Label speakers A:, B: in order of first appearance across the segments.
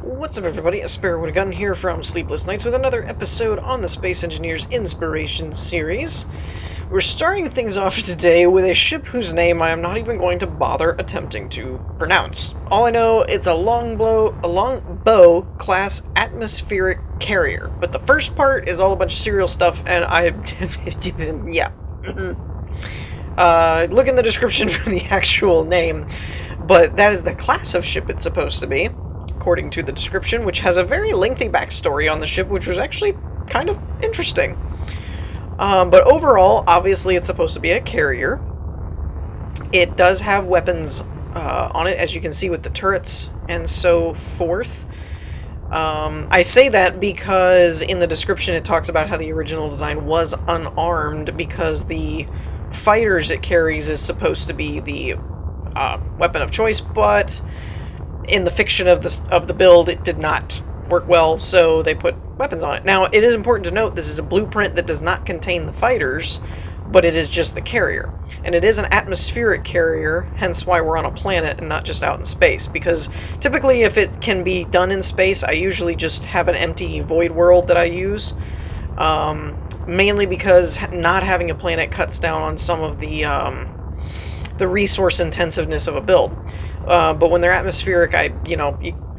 A: What's up, everybody? Spheric with a gun here from Sleepless Nights with another episode on the Space Engineers Inspiration series. We're starting things off today with a ship whose name I am not even going to bother attempting to pronounce. All I know, it's a Longbow class atmospheric carrier. But the first part is all a bunch of serial stuff, and yeah. Look in the description for the actual name. But that is the class of ship it's supposed to be, according to the description, which has a very lengthy backstory on the ship, which was actually kind of interesting. But overall, obviously it's supposed to be a carrier. It does have weapons on it, as you can see with the turrets and so forth. I say that because in the description it talks about how the original design was unarmed, because the fighters it carries is supposed to be the weapon of choice, but in the fiction of the build, it did not work well, so they put weapons on it. Now, it is important to note this is a blueprint that does not contain the fighters, but it is just the carrier. And it is an atmospheric carrier, hence why we're on a planet and not just out in space, because typically if it can be done in space, I usually just have an empty void world that I use, mainly because not having a planet cuts down on some of the resource intensiveness of a build. But when they're atmospheric, you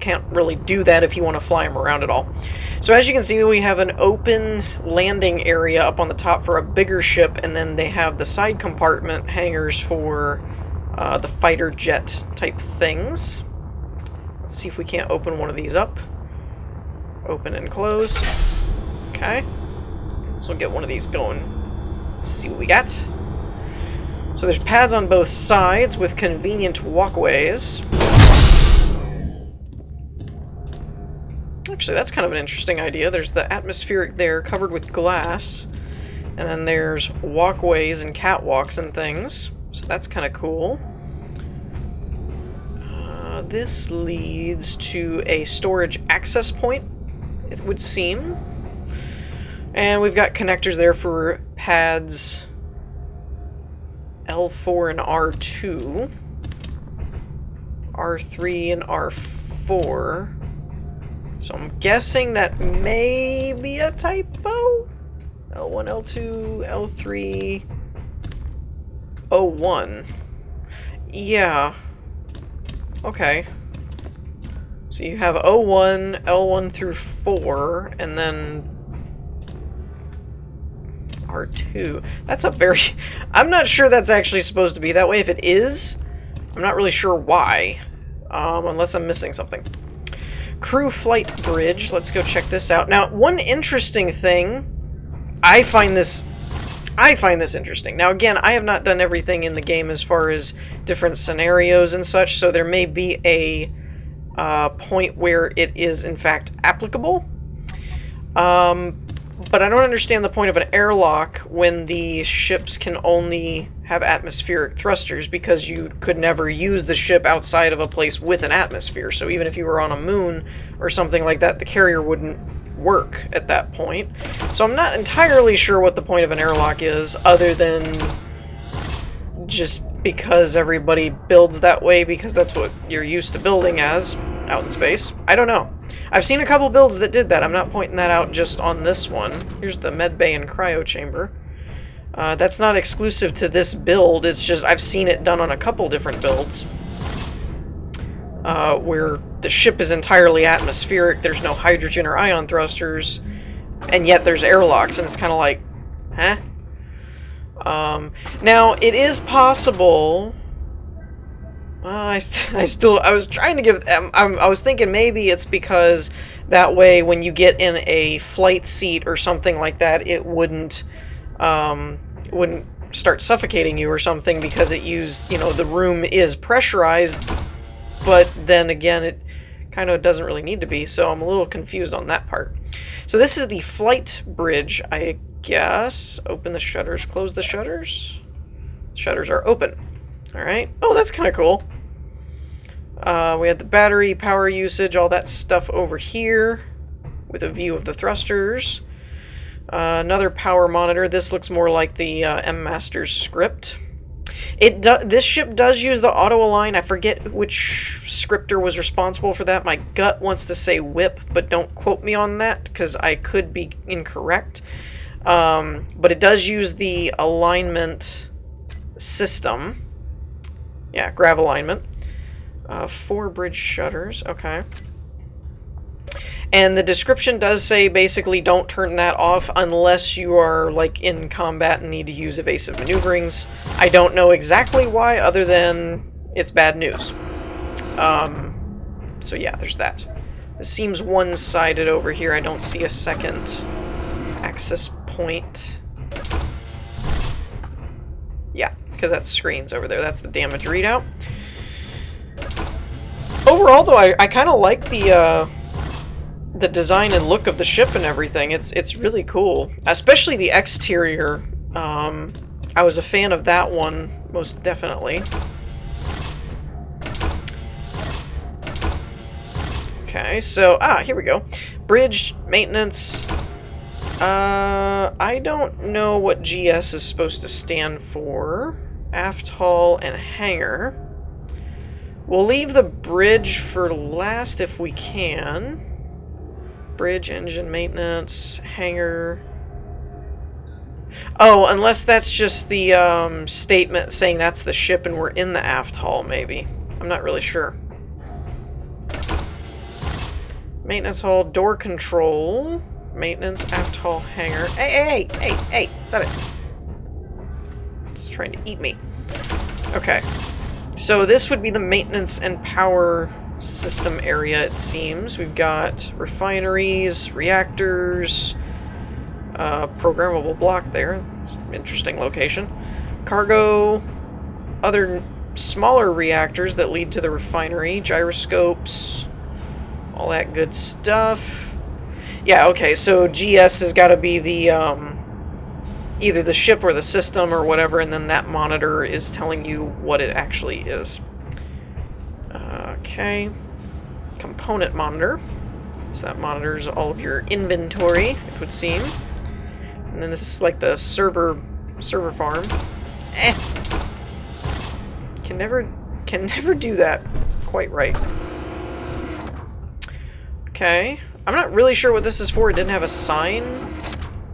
A: can't really do that if you want to fly them around at all. So as you can see, we have an open landing area up on the top for a bigger ship, and then they have the side compartment hangars for the fighter jet type things. Let's see if we can't open one of these up. Open and close. Okay. So we'll get one of these going. Let's see what we got. So there's pads on both sides with convenient walkways. Actually, that's kind of an interesting idea. There's the atmospheric there covered with glass. And then there's walkways and catwalks and things. So that's kind of cool. This leads to a storage access point, it would seem. And we've got connectors there for pads L4 and R2, R3 and R4. So I'm guessing that may be a typo. L1, L2, L3, O1. Yeah. Okay. So you have O1, L1 through 4, and then R2. That's a very... I'm not sure that's actually supposed to be that way. If it is, I'm not really sure why. Unless I'm missing something. Crew flight bridge. Let's go check this out. Now, one interesting thing... I find this interesting. Now, again, I have not done everything in the game as far as different scenarios and such, so there may be a point where it is, in fact, applicable. But I don't understand the point of an airlock when the ships can only have atmospheric thrusters, because you could never use the ship outside of a place with an atmosphere. So even if you were on a moon or something like that, the carrier wouldn't work at that point. So I'm not entirely sure what the point of an airlock is, other than just because everybody builds that way because that's what you're used to building as out in space. I don't know. I've seen a couple builds that did that. I'm not pointing that out just on this one. Here's the Medbay and Cryo Chamber. That's not exclusive to this build. It's just I've seen it done on a couple different builds. Where the ship is entirely atmospheric, there's no hydrogen or ion thrusters, and yet there's airlocks, and it's kind of like, huh? Now, it is possible... I was trying to give... I was thinking maybe it's because that way when you get in a flight seat or something like that, it wouldn't start suffocating you or something, because it used, the room is pressurized, but then again, it kind of doesn't really need to be, so I'm a little confused on that part. So this is the flight bridge, I guess. Open the shutters, close the shutters. Shutters are open. Alright. Oh, that's kind of cool. We had the battery, power usage, all that stuff over here, with a view of the thrusters. Another power monitor. This looks more like the M-Master's script. This ship does use the auto-align. I forget which scripter was responsible for that. My gut wants to say whip, but don't quote me on that, because I could be incorrect. But it does use the alignment system. Yeah, grav alignment. 4 bridge shutters, okay. And the description does say basically don't turn that off unless you are like in combat and need to use evasive maneuverings. I don't know exactly why, other than it's bad news. So yeah, there's that. It seems one-sided over here. I don't see a second access point. Yeah, because that's screens over there. That's the damage readout. Overall, though, I kind of like the design and look of the ship and everything. It's really cool, especially the exterior. I was a fan of that one, most definitely. Okay, so here we go. Bridge maintenance. I don't know what GS is supposed to stand for. Aft hull and hangar. We'll leave the bridge for last if we can. Bridge, engine maintenance, hangar. Oh, unless that's just the statement saying that's the ship and we're in the aft hull, maybe. I'm not really sure. Maintenance hull, door control, maintenance, aft hull, hangar. Hey, stop it. It's trying to eat me. Okay. So this would be the maintenance and power system area, it seems. We've got refineries, reactors, programmable block there. Interesting location. Cargo, other smaller reactors that lead to the refinery, gyroscopes, all that good stuff. Yeah, okay, so GS has got to be the, either the ship or the system or whatever, and then that monitor is telling you what it actually is. Okay. Component monitor. So that monitors all of your inventory, it would seem. And then this is like the server farm. Can never do that quite right. Okay. I'm not really sure what this is for. It didn't have a sign,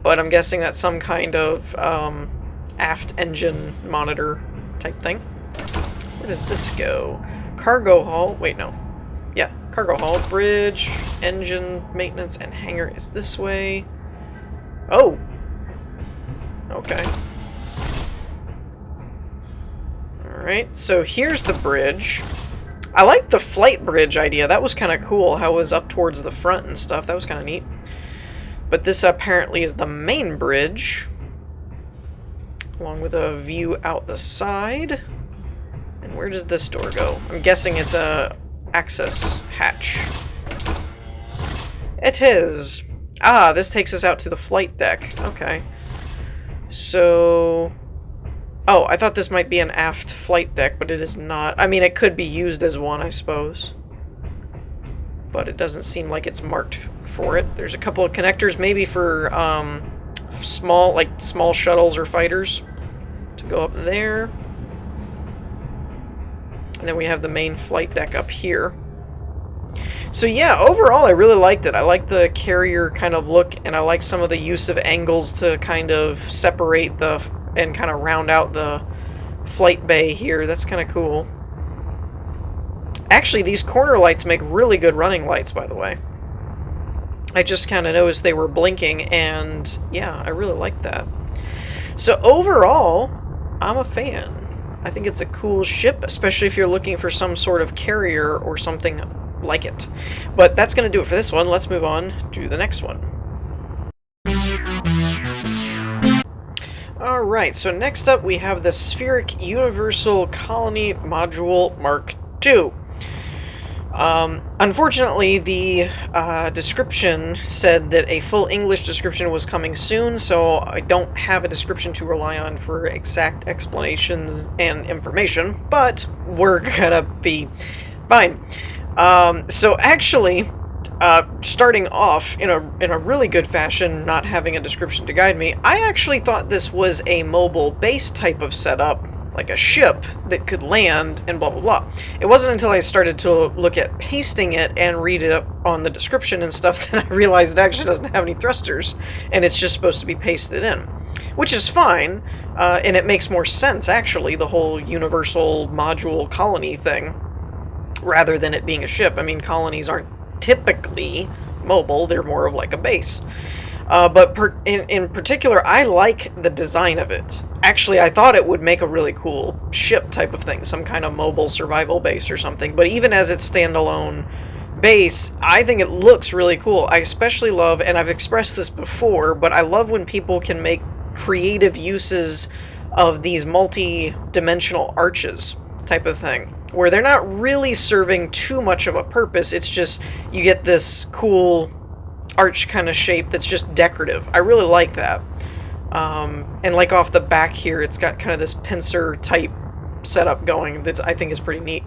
A: but I'm guessing that's some kind of aft engine monitor type thing. Where does this go? Cargo hull. Wait, no. Yeah, cargo hull, bridge, engine maintenance, and hangar is this way. Oh. Okay. Alright, so here's the bridge. I like the flight bridge idea. That was kind of cool, how it was up towards the front and stuff. That was kind of neat. But this apparently is the main bridge, along with a view out the side. And where does this door go? I'm guessing it's a access hatch. It is. Ah, this takes us out to the flight deck. Okay. So... Oh, I thought this might be an aft flight deck, but it is not. I mean, it could be used as one, I suppose. But it doesn't seem like it's marked for it. There's a couple of connectors, maybe for small shuttles or fighters to go up there. And then we have the main flight deck up here. So yeah, overall I really liked it. I like the carrier kind of look, and I like some of the use of angles to kind of separate and kind of round out the flight bay here. That's kind of cool. Actually, these corner lights make really good running lights, by the way. I just kind of noticed they were blinking, and yeah, I really like that. So overall, I'm a fan. I think it's a cool ship, especially if you're looking for some sort of carrier or something like it. But that's going to do it for this one. Let's move on to the next one. Alright, so next up we have the Spheric Universal Colony Module Mark II. Unfortunately, the description said that a full English description was coming soon, so I don't have a description to rely on for exact explanations and information, but we're gonna be fine. So actually, starting off in a really good fashion, not having a description to guide me, I actually thought this was a mobile base type of setup, like a ship that could land and blah blah blah. It wasn't until I started to look at pasting it and read it up on the description and stuff that I realized it actually doesn't have any thrusters, and it's just supposed to be pasted in, which is fine, and it makes more sense actually, the whole universal module colony thing, rather than it being a ship. I mean, colonies aren't typically mobile, they're more of like a base. But in particular, I like the design of it. Actually, I thought it would make a really cool ship type of thing, some kind of mobile survival base or something. But even as its standalone base, I think it looks really cool. I especially love, and I've expressed this before, but I love when people can make creative uses of these multi-dimensional arches type of thing, where they're not really serving too much of a purpose. It's just you get this cool arch kind of shape that's just decorative. I really like that. And like off the back here, it's got kind of this pincer type setup going that I think is pretty neat.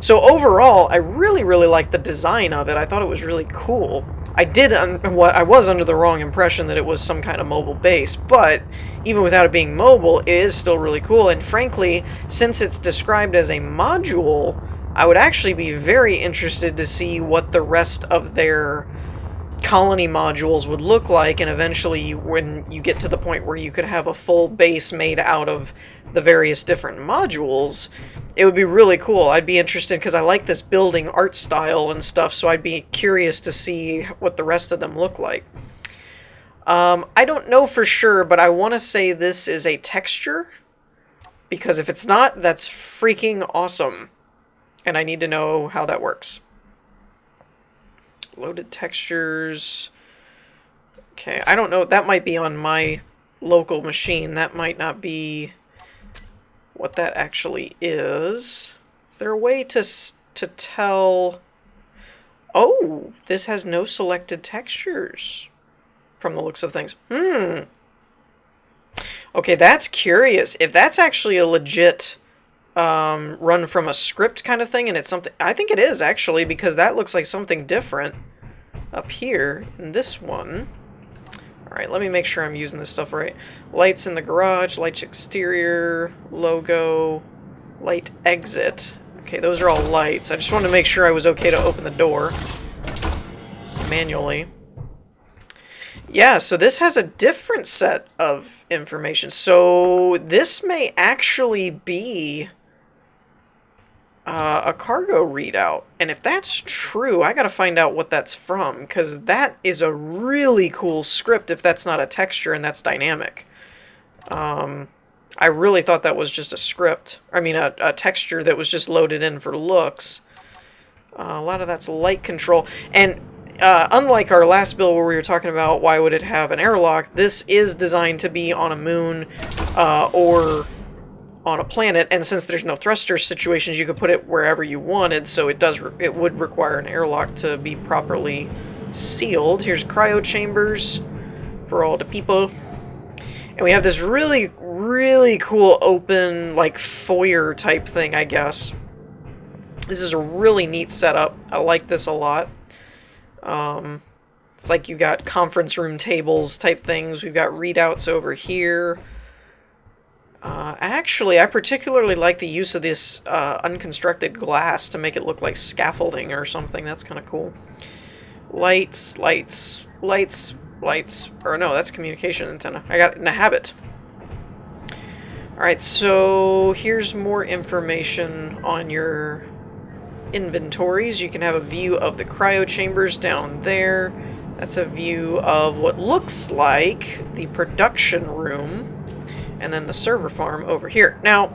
A: So overall, I really like the design of it. I thought it was really cool. I was under the wrong impression that it was some kind of mobile base, but even without it being mobile, it is still really cool. And frankly, since it's described as a module, I would actually be very interested to see what the rest of their colony modules would look like, and eventually when you get to the point where you could have a full base made out of the various different modules, it would be really cool. I'd be interested because I like this building art style and stuff, so I'd be curious to see what the rest of them look like. I don't know for sure, but I want to say this is a texture, because if it's not, that's freaking awesome, and I need to know how that works. Loaded textures. Okay, I don't know. That might be on my local machine. That might not be what that actually is. Is there a way to tell? Oh, this has no selected textures from the looks of things. Okay, that's curious. If that's actually a legit run from a script kind of thing, and it's something, I think it is actually, because that looks like something different up here in this one. Alright, let me make sure I'm using this stuff right. Lights in the garage, lights exterior, logo, light exit. Okay, those are all lights. I just wanted to make sure I was okay to open the door manually. Yeah, so this has a different set of information. So this may actually be a cargo readout, and if that's true, I gotta find out what that's from, because that is a really cool script if that's not a texture and that's dynamic. I really thought that was just a script, I mean a texture that was just loaded in for looks. A lot of that's light control, and unlike our last build where we were talking about why would it have an airlock, this is designed to be on a moon or on a planet, and since there's no thruster situations, you could put it wherever you wanted, so it would require an airlock to be properly sealed. Here's Cryo Chambers for all the people. And we have this really cool open, like, foyer type thing, I guess. This is a really neat setup. I like this a lot. It's like you got conference room tables type things. We've got readouts over here. Actually, I particularly like the use of this unconstructed glass to make it look like scaffolding or something. That's kind of cool. Lights. Or no, that's communication antenna. I got it in a habit. Alright, so here's more information on your inventories. You can have a view of the cryo chambers down there. That's a view of what looks like the production room. And then the server farm over here. Now,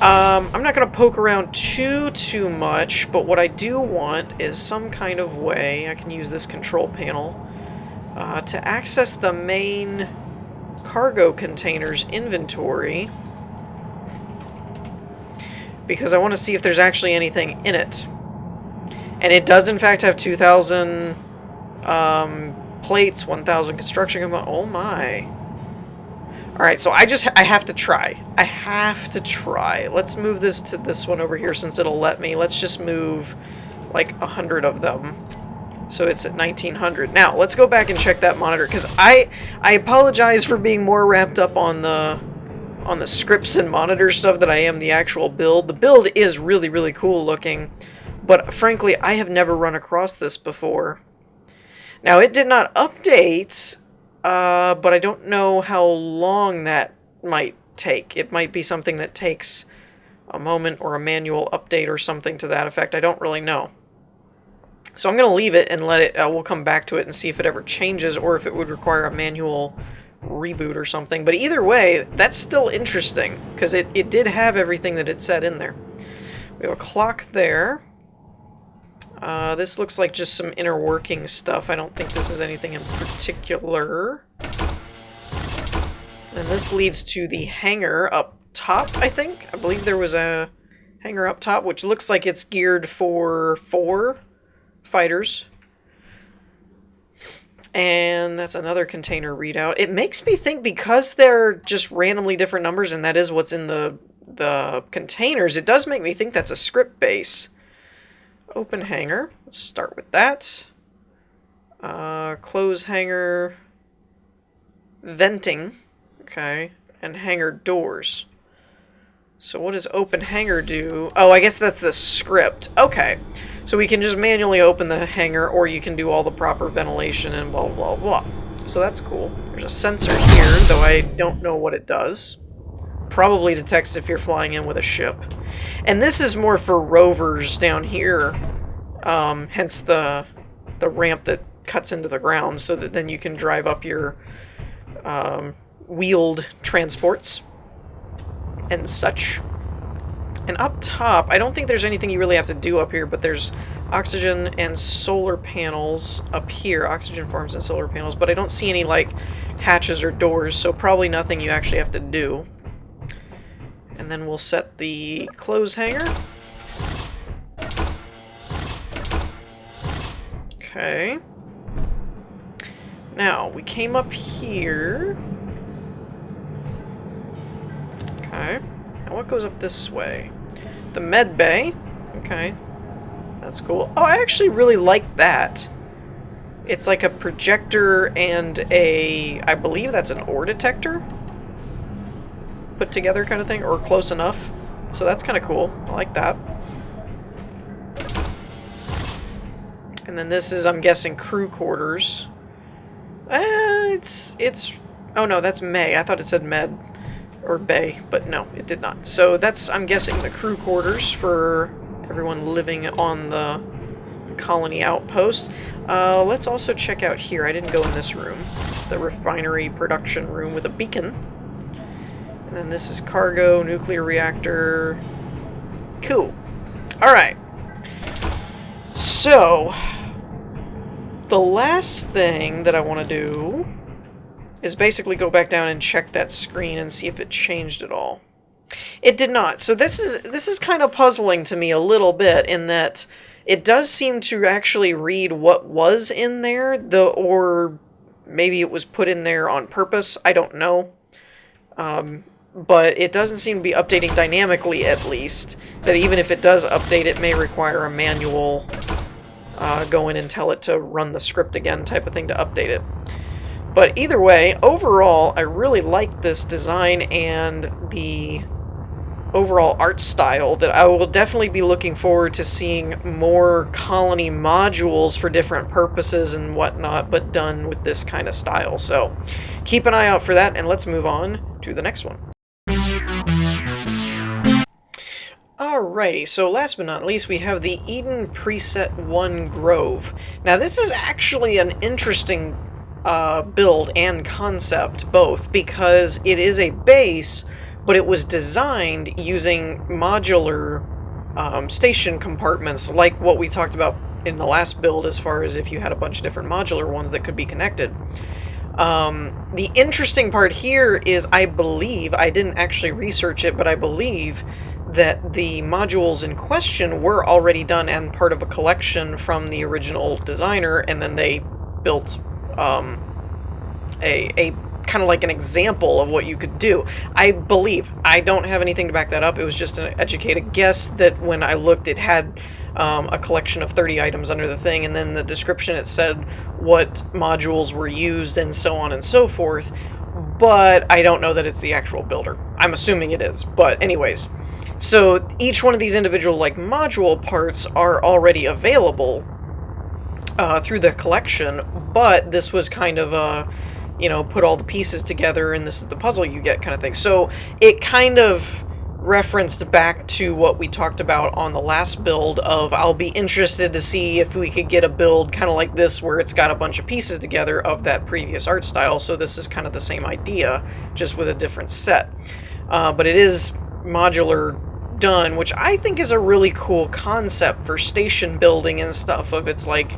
A: I'm not going to poke around too much, but what I do want is some kind of way, I can use this control panel, to access the main cargo containers inventory, because I want to see if there's actually anything in it. And it does in fact have 2,000 plates, 1,000 construction components. Oh my. Alright, so I have to try. I have to try. Let's move this to this one over here since it'll let me. Let's just move like 100 of them. So it's at 1900. Now, let's go back and check that monitor, because I apologize for being more wrapped up on the on the scripts and monitor stuff that I am the actual build. The build is really, really cool looking, but frankly, I have never run across this before. Now, it did not update, but I don't know how long that might take. It might be something that takes a moment or a manual update or something to that effect. I don't really know. So I'm going to leave it and let it, we'll come back to it and see if it ever changes or if it would require a manual reboot or something. But either way, that's still interesting because it did have everything that it said in there. We have a clock there. This looks like just some inner working stuff. I don't think this is anything in particular. And this leads to the hangar up top, I think. I believe there was a hangar up top, which looks like it's geared for 4 fighters. And that's another container readout. It makes me think because they're just randomly different numbers, and that is what's in the containers, it does make me think that's a script base. Open hangar. Let's start with that. Close hangar. Venting. Okay. And hangar doors. So what does open hangar do? Oh, I guess that's the script. Okay. So we can just manually open the hangar, or you can do all the proper ventilation and blah, blah, blah. So that's cool. There's a sensor here, though I don't know what it does. Probably detects if you're flying in with a ship. And this is more for rovers down here. Hence the ramp that cuts into the ground, so that then you can drive up your wheeled transports and such. And up top, I don't think there's anything you really have to do up here, but there's oxygen and solar panels up here. Oxygen farms and solar panels, but I don't see any, like, hatches or doors, so probably nothing you actually have to do. And then we'll set the close hangar. Okay. Now, we came up here. Okay. Now what goes up this way? The Medbay. Okay. That's cool. Oh, I actually really like that. It's like a projector and a... I believe that's an ore detector? Put together kind of thing, or close enough. So that's kind of cool. I like that. And then this is, I'm guessing, crew quarters. It's... Oh no, that's May. I thought it said Med. Or Bay, but no, it did not. So that's, I'm guessing, the crew quarters for everyone living on the colony outpost. Let's also check out here. I didn't go in this room. The refinery production room with a beacon. And then this is cargo, nuclear reactor. Cool. Alright. So, the last thing that I want to do is basically go back down and check that screen and see if it changed at all. It did not. So this is kind of puzzling to me a little bit, in that it does seem to actually read what was in there, or maybe it was put in there on purpose. I don't know. But it doesn't seem to be updating dynamically, at least. That even if it does update, it may require a manual go in and tell it to run the script again type of thing to update it. But either way, overall, I really like this design and the overall art style, that I will definitely be looking forward to seeing more colony modules for different purposes and whatnot, but done with this kind of style. So keep an eye out for that, and let's move on to the next one. Alrighty, so last but not least, we have the Eden Preset 1 Grove. Now this is actually an interesting build and concept, both, because it is a base, but it was designed using modular station compartments, like what we talked about in the last build, as far as if you had a bunch of different modular ones that could be connected. The interesting part here is, I believe, I didn't actually research it, but I believe that the modules in question were already done and part of a collection from the original designer, and then they built a kind of like an example of what you could do. I believe. I don't have anything to back that up. It was just an educated guess that when I looked, it had a collection of 30 items under the thing, and then the description, it said what modules were used and so on and so forth. but I don't know that it's the actual builder. I'm assuming it is, but anyways. So each one of these individual like module parts are already available through the collection, but this was kind of a, you know, put all the pieces together and this is the puzzle you get kind of thing. So it kind of referenced back to what we talked about on the last build of I'll be interested to see if we could get a build kind of like this where it's got a bunch of pieces together of that previous art style. So this is kind of the same idea, just with a different set. But it is modular done, which I think is a really cool concept for station building and stuff. Of it's like,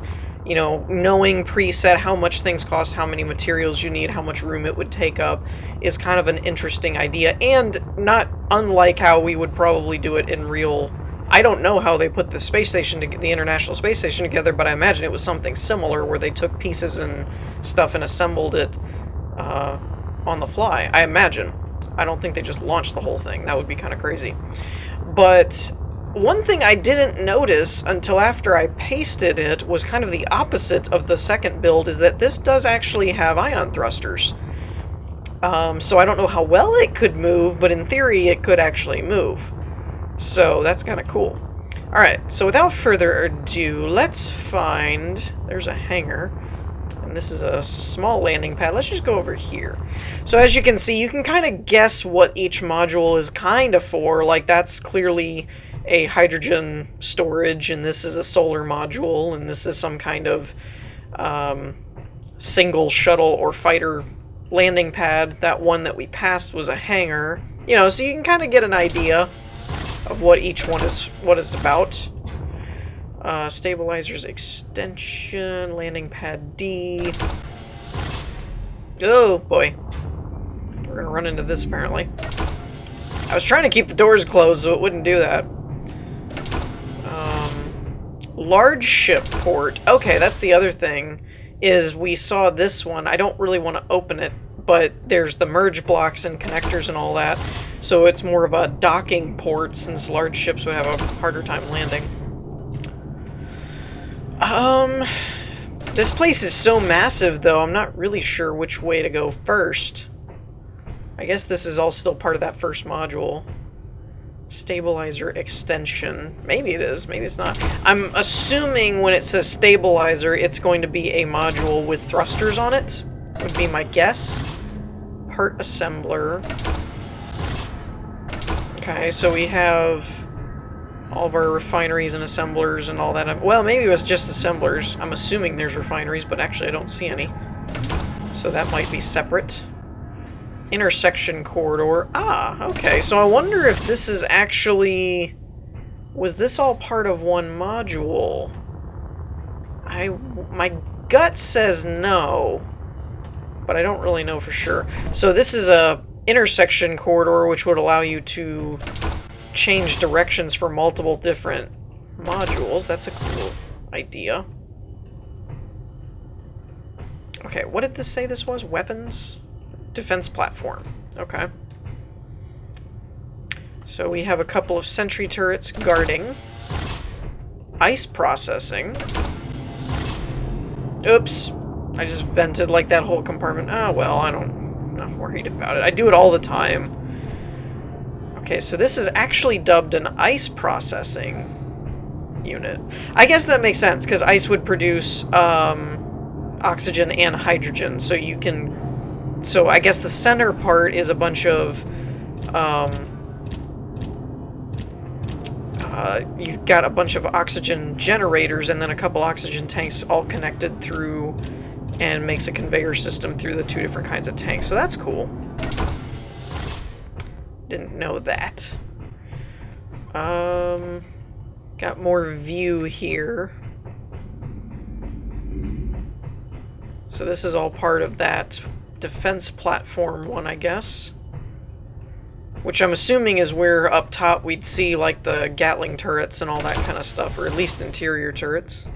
A: you know, knowing preset how much things cost, how many materials you need, how much room it would take up is kind of an interesting idea, and not unlike how we would probably do it in real. I don't know how they put the space station, the International Space Station together, but I imagine it was something similar where they took pieces and stuff and assembled it on the fly. I imagine. I don't think they just launched the whole thing. That would be kind of crazy. But one thing I didn't notice until after I pasted it was kind of the opposite of the second build, is that this does actually have ion thrusters. So I don't know how well it could move, but in theory it could actually move. So that's kind of cool. Alright, so without further ado, let's find... There's a hangar. And this is a small landing pad. Let's just go over here. So as you can see, you can kind of guess what each module is kind of for. Like, that's clearly a hydrogen storage, and this is a solar module, and this is some kind of single shuttle or fighter landing pad. That one that we passed was a hangar. You know, so you can kind of get an idea of what each one is, what it's about. Stabilizers extension, landing pad D. Oh boy. We're gonna run into this apparently. I was trying to keep the doors closed so it wouldn't do that. Large ship port. Okay, that's the other thing, is we saw this one. I don't really want to open it, but there's the merge blocks and connectors and all that. So it's more of a docking port, since large ships would have a harder time landing. This place is so massive, though, I'm not really sure which way to go first. I guess this is all still part of that first module. Stabilizer extension. Maybe it is, maybe it's not. I'm assuming when it says stabilizer, it's going to be a module with thrusters on it, would be my guess. Part assembler. Okay, so we have all of our refineries and assemblers and all that. Well, maybe it was just assemblers. I'm assuming there's refineries, but actually I don't see any. So that might be separate. Intersection corridor. Ah, okay. So I wonder if this is actually... Was this all part of one module? My gut says no, but I don't really know for sure. So this is a intersection corridor, which would allow you to change directions for multiple different modules. That's a cool idea. Okay, what did this say this was? Weapons? Defense platform. Okay. So we have a couple of sentry turrets guarding. Ice processing. Oops. I just vented like that whole compartment. Ah, well, I'm not worried about it. I do it all the time. Okay, so this is actually dubbed an ice processing unit. I guess that makes sense, because ice would produce oxygen and hydrogen, so you can... So I guess the center part is a bunch of... you've got a bunch of oxygen generators and then a couple oxygen tanks all connected through, and makes a conveyor system through the two different kinds of tanks. So that's cool. Didn't know that. Got more view here. So this is all part of that defense platform one, I guess. Which I'm assuming is where up top we'd see like the Gatling turrets and all that kind of stuff, or at least interior turrets.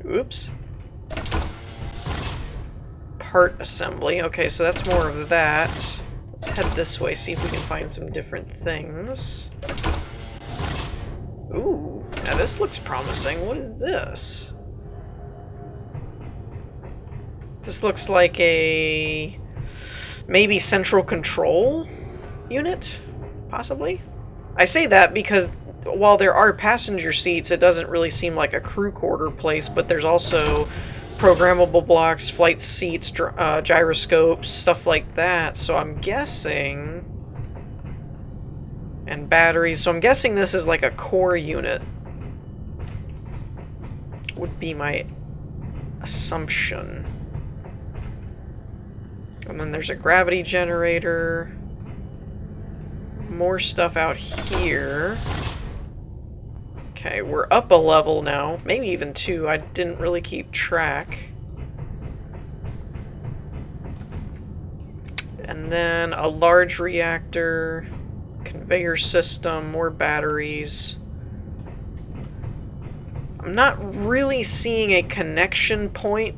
A: Oops. Part assembly. Okay, so that's more of that. Let's head this way, see if we can find some different things. Ooh, now this looks promising. What is this? This looks like a maybe central control unit, possibly. I say that because while there are passenger seats, it doesn't really seem like a crew quarter place, but there's also programmable blocks, flight seats, gyroscopes, stuff like that. So I'm guessing... and batteries. So I'm guessing this is like a core unit. Would be my assumption. And then there's a gravity generator. More stuff out here. Okay, we're up a level now. Maybe even 2. I didn't really keep track. And then a large reactor, conveyor system, more batteries. I'm not really seeing a connection point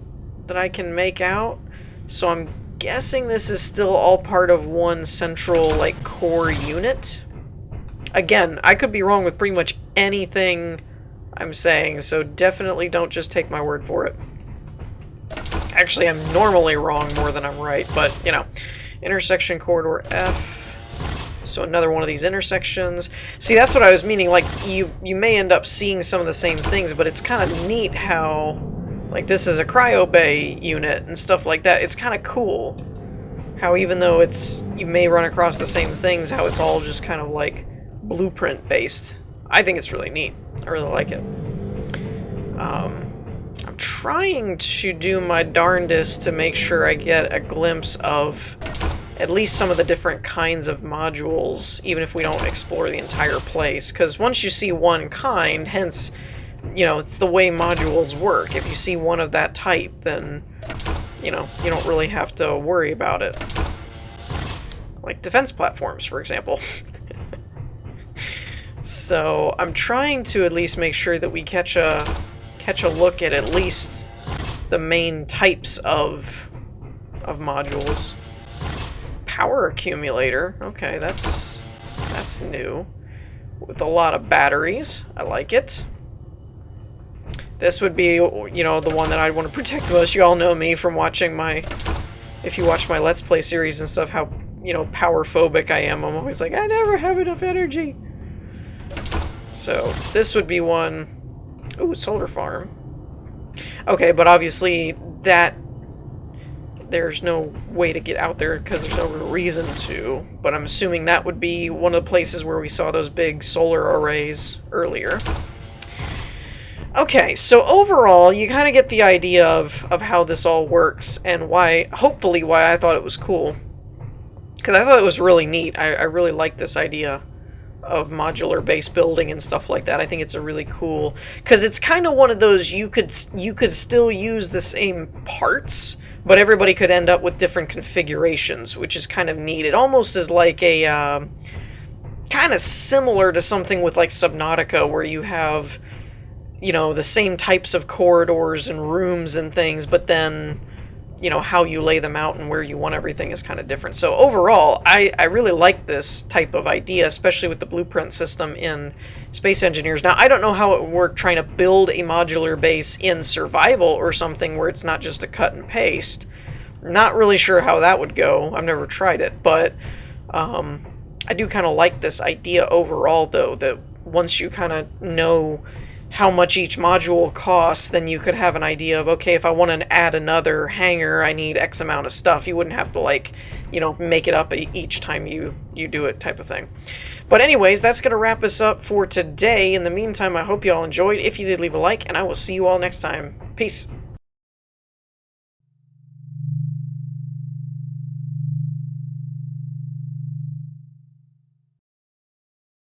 A: that I can make out, so I'm guessing this is still all part of one central, like, core unit. Again, I could be wrong with pretty much anything I'm saying, so definitely don't just take my word for it. Actually, I'm normally wrong more than I'm right, but, you know. Intersection corridor F. So another one of these intersections. See, that's what I was meaning. Like, you may end up seeing some of the same things, but it's kind of neat how, like, this is a cryo bay unit and stuff like that. It's kind of cool how even though you may run across the same things, how it's all just kind of like blueprint based. I think it's really neat. I really like it. I'm trying to do my darndest to make sure I get a glimpse of at least some of the different kinds of modules, even if we don't explore the entire place. Because once you see one kind, hence, you know, it's the way modules work. If you see one of that type, then, you know, you don't really have to worry about it. Like defense platforms, for example. So I'm trying to at least make sure that we catch a look at least the main types of modules. Power accumulator. Okay, that's new. With a lot of batteries. I like it. This would be, you know, the one that I'd want to protect most. You all know me from watching if you watch my Let's Play series and stuff, how, you know, power phobic I am. I'm always like, I never have enough energy. So, this would be one. Ooh, solar farm. Okay, but obviously there's no way to get out there because there's no real reason to, but I'm assuming that would be one of the places where we saw those big solar arrays earlier. Okay, so overall, you kind of get the idea of how this all works and hopefully why I thought it was cool. Because I thought it was really neat. I really like this idea of modular base building and stuff like that. I think it's a really cool, because it's kind of one of those you could still use the same parts, but everybody could end up with different configurations, which is kind of neat. It almost is like a kind of similar to something with like Subnautica, where you have, you know, the same types of corridors and rooms and things, but then, you know, how you lay them out and where you want everything is kind of different. So overall, I really like this type of idea, especially with the blueprint system in Space Engineers. Now, I don't know how it would work trying to build a modular base in survival or something where it's not just a cut and paste. Not really sure how that would go. I've never tried it, but I do kind of like this idea overall, though, that once you kind of know how much each module costs, then you could have an idea of, okay, if I want to add another hangar, I need X amount of stuff. You wouldn't have to, like, you know, make it up each time you do it, type of thing. But anyways, that's going to wrap us up for today. In the meantime, I hope you all enjoyed. If you did, leave a like, and I will see you all next time. Peace.